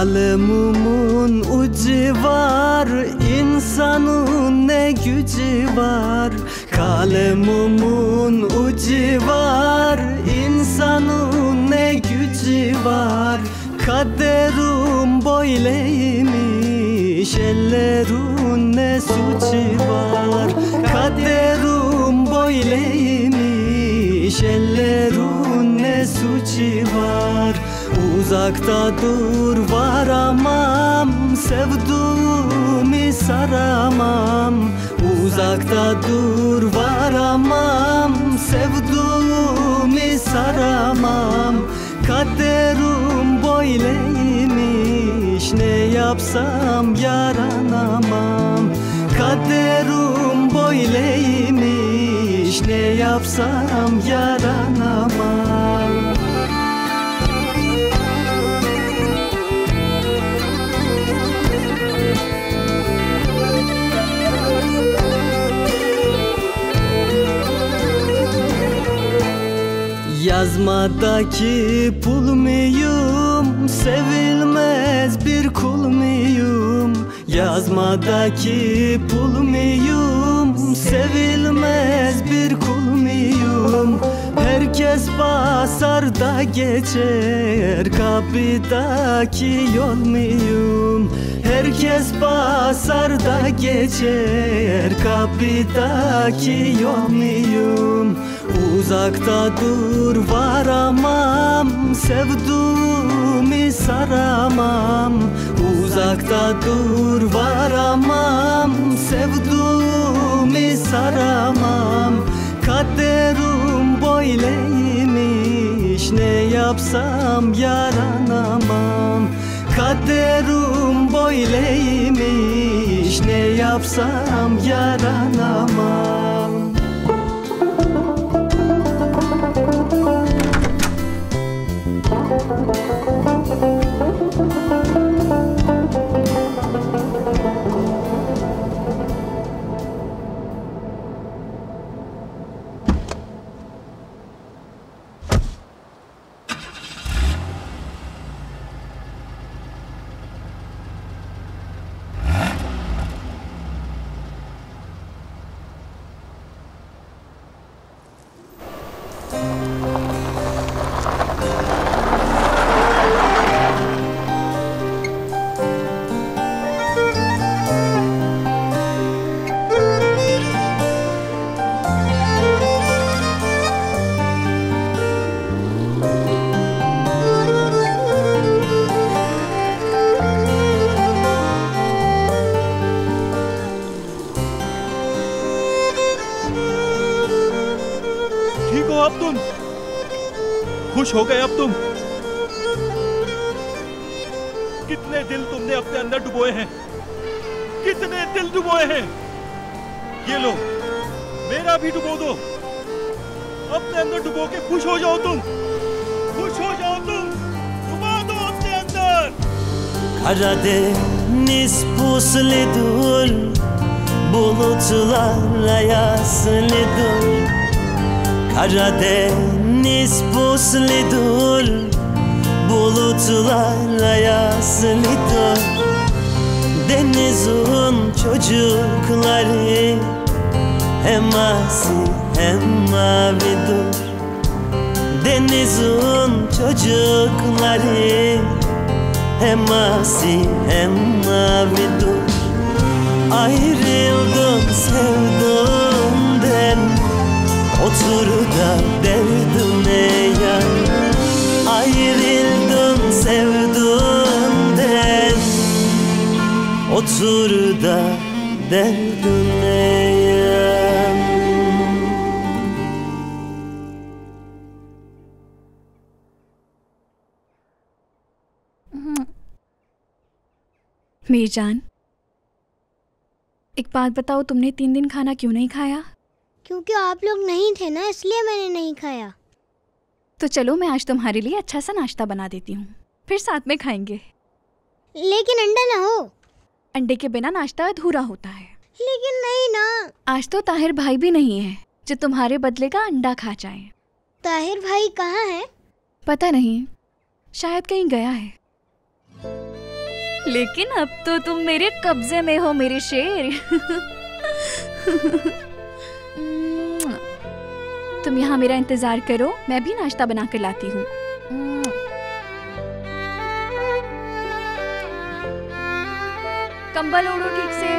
Kalemumun ucu var, insanın ne gücü var. Kalemumun ucu var, insanın ne gücü var. Kaderim böyleymiş, ellerin ne suçu var. Kaderim böyleymiş, ellerin ne suçu var. Uzakta dur varamam, sevduğumu saramam. Uzakta dur varamam, sevduğumu saramam. Kaderim böyleymiş, ne yapsam yaranamam. Kaderim böyleymiş, ne yapsam yaranamam. Yazmadaki pul muyum, sevilmez bir kul muyum? Yazmadaki pul muyum, sevilmez bir kul muyum? Herkes basar da geçer, kapıdaki yol muyum? Herkes basar da geçer, kapıdaki yol muyum? Uzakta dur varamam, sevduğumu saramam. Uzakta dur varamam, sevduğumu saramam. Kaderim böyleymiş, ne yapsam yaranamam. Kaderim böyleymiş, ne yapsam yaranamam. खुश हो गए अब तुम? कितने दिल तुमने अपने अंदर डुबोए हैं, कितने दिल डुबोए हैं। ये लो, मेरा भी डुबो दो। अपने अंदर डुबो के खुश हो जाओ तुम, खुश हो जाओ तुम, डुबा दो अपने अंदर। Karadeniz pusludur, bulutlar ayaslıdır. Karadeniz pusludur, bulutlar ayaslıdır. Denizin çocukları hem asi hem mavidir. Denizin çocukları hem asi hem mavidir. Ayrıldım sevdumden, otur da derdime yan. Ayrıldım sevdumden, otur da derdime yan. मीरजान, एक बात बताओ, तुमने 3 दिन खाना क्यों नहीं खाया? क्योंकि आप लोग नहीं थे ना, इसलिए मैंने नहीं खाया। तो चलो मैं आज तुम्हारे लिए अच्छा सा नाश्ता बना देती हूँ, फिर साथ में खाएंगे। लेकिन अंडा ना हो। अंडे के बिना नाश्ता अधूरा होता है। लेकिन नहीं ना। आज तो ताहिर भाई भी नहीं है जो तुम्हारे बदले का अंडा खा जाए। ताहिर भाई कहाँ है? पता नहीं, शायद कहीं गया है। लेकिन अब तो तुम मेरे कब्जे में हो मेरे शेर। तुम यहाँ मेरा इंतजार करो, मैं भी नाश्ता बना कर लाती हूँ। कंबल ओढ़ो ठीक से।